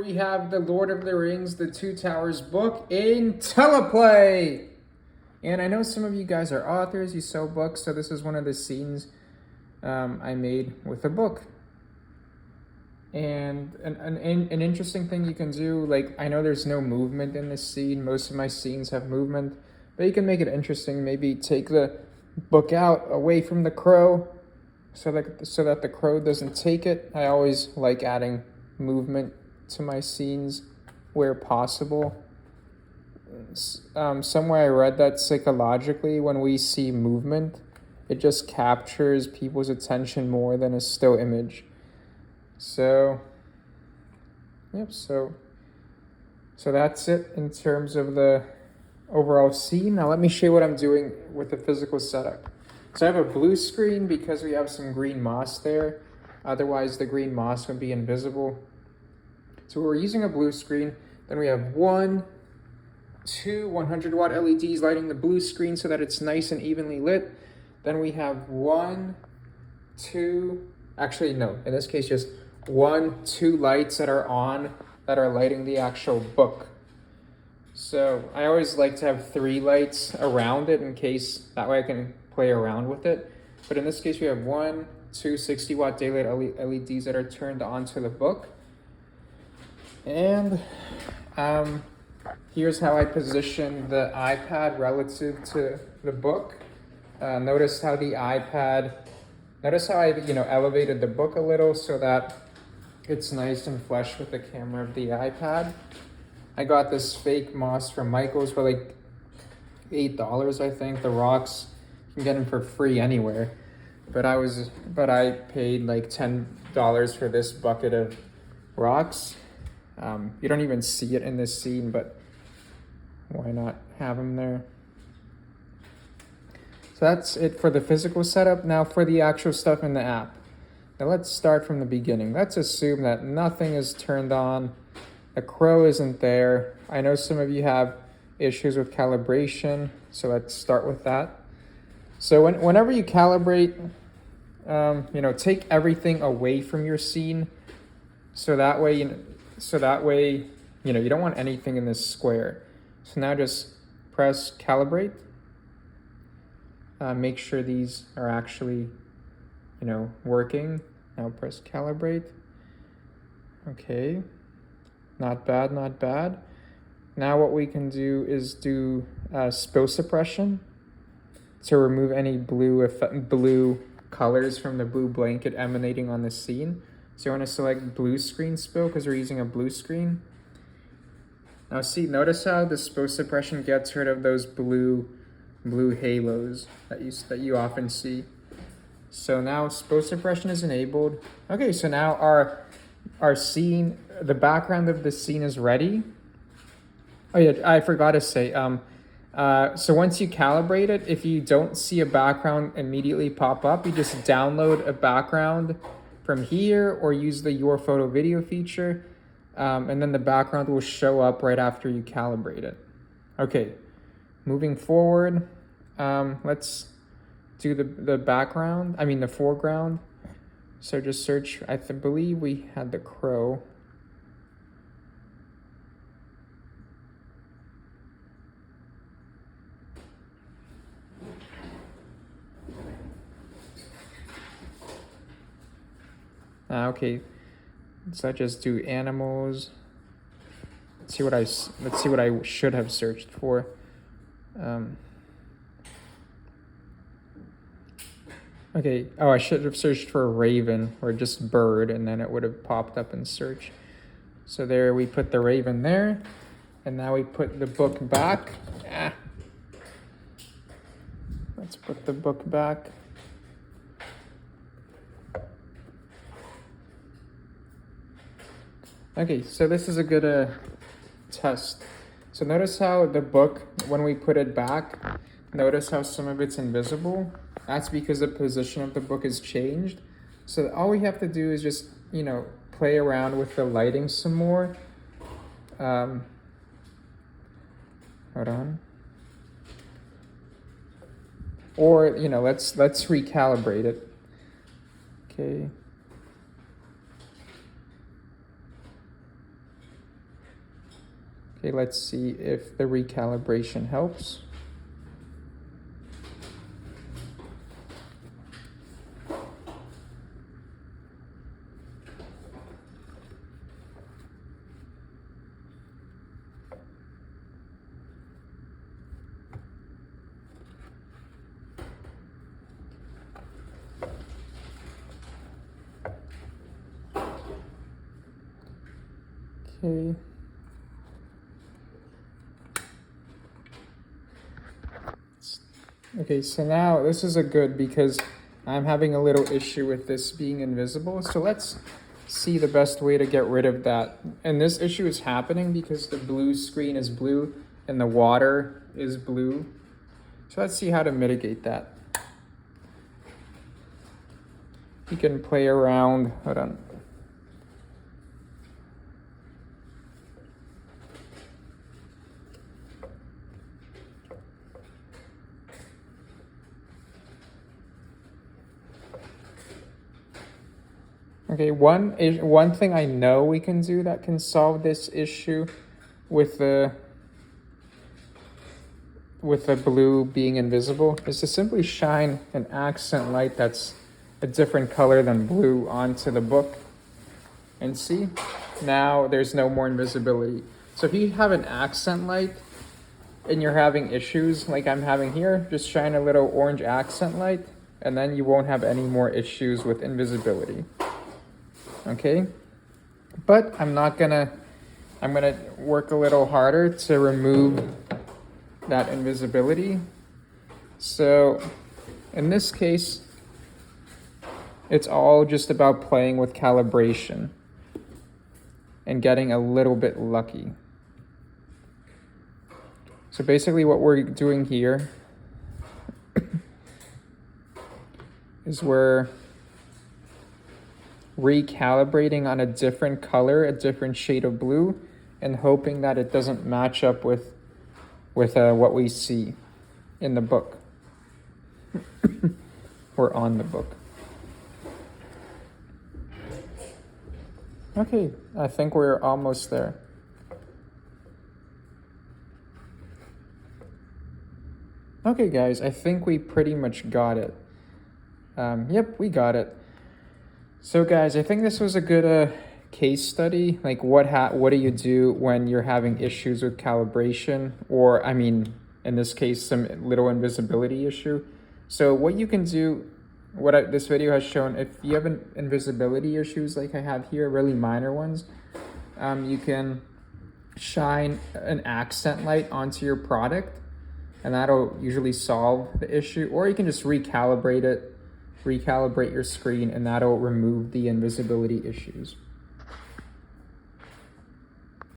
We have the Lord of the Rings, the Two Towers book in teleplay. And I know some of you guys are authors, you sell books, so this is one of the scenes I made with a book. And an interesting thing you can do, like, I know there's no movement in this scene. Most of my scenes have movement, but you can make it interesting. Maybe take the book out away from the crow so that the crow doesn't take it. I always like adding movement to my scenes where possible. Somewhere I read that psychologically, when we see movement, it just captures people's attention more than a still image. So, yep, so that's it in terms of the overall scene. Now let me show you what I'm doing with the physical setup. So I have a blue screen because we have some green moss there. Otherwise the green moss would be invisible. So we're using a blue screen. Then we have two 100 watt LEDs lighting the blue screen so that it's nice and evenly lit. Then we have actually no, in this case just two lights that are on that are lighting the actual book. So I always like to have 3 lights around it in case that way I can play around with it. But in this case we have 2 60 watt daylight LEDs that are turned onto the book. And here's how I position the iPad relative to the book. Notice how I elevated the book a little so that it's nice and flush with the camera of the iPad. I got this fake moss from Michael's for like $8, I think. The rocks, you can get them for free anywhere. But I paid like $10 for this bucket of rocks. You don't even see it in this scene, but why not have them there? So that's it for the physical setup. Now for the actual stuff in the app. Now let's start from the beginning. Let's assume that nothing is turned on. The crow isn't there. I know some of you have issues with calibration, so let's start with that. So whenever you calibrate, take everything away from your scene, so that way you don't want anything in this square. So now just press calibrate. Make sure these are actually, working. Now press calibrate. Okay, not bad, not bad. Now what we can do is do spill suppression to remove any blue colors from the blue blanket emanating on the scene. So you want to select blue screen spill because we're using a blue screen. Now notice how the spill suppression gets rid of those blue halos that you often see. So now spill suppression is enabled. Okay, so now our scene, the background of the scene is ready. Oh yeah, I forgot to say, so once you calibrate it, if you don't see a background immediately pop up, you just download a background from here or use the Your Photo Video feature, and then the background will show up right after you calibrate it. Okay, moving forward, let's do the foreground. So just search, I believe we had the crow. Okay, so I just do animals. Let's see what I should have searched for. Okay, I should have searched for a raven or just bird, and then it would have popped up in search. So there, we put the raven there, and now we put the book back. Let's put the book back. Okay, so this is a good test. So notice how the book, when we put it back, notice how some of it's invisible. That's because the position of the book is changed. So all we have to do is just, play around with the lighting some more. Hold on. Or, let's recalibrate it. Okay. Okay, let's see if the recalibration helps. Okay. Okay, so now this is a good because I'm having a little issue with this being invisible. So let's see the best way to get rid of that. And this issue is happening because the blue screen is blue and the water is blue. So let's see how to mitigate that. You can play around, hold on. Okay, one thing I know we can do that can solve this issue with the blue being invisible is to simply shine an accent light that's a different color than blue onto the book. And see, now there's no more invisibility. So if you have an accent light and you're having issues like I'm having here, just shine a little orange accent light and then you won't have any more issues with invisibility. Okay, but I'm gonna work a little harder to remove that invisibility. So in this case, it's all just about playing with calibration and getting a little bit lucky. So basically what we're doing here is we're recalibrating on a different color, a different shade of blue, and hoping that it doesn't match up with what we see in the book or on the book. Okay, I think we're almost there. Okay, guys, I think we pretty much got it. Yep, we got it. So guys, I think this was a good case study. Like what do you do when you're having issues with calibration, or I mean, in this case, some little invisibility issue. So what you can do, this video has shown, if you have an invisibility issues like I have here, really minor ones, you can shine an accent light onto your product and that'll usually solve the issue, or you can just recalibrate your screen and that'll remove the invisibility issues.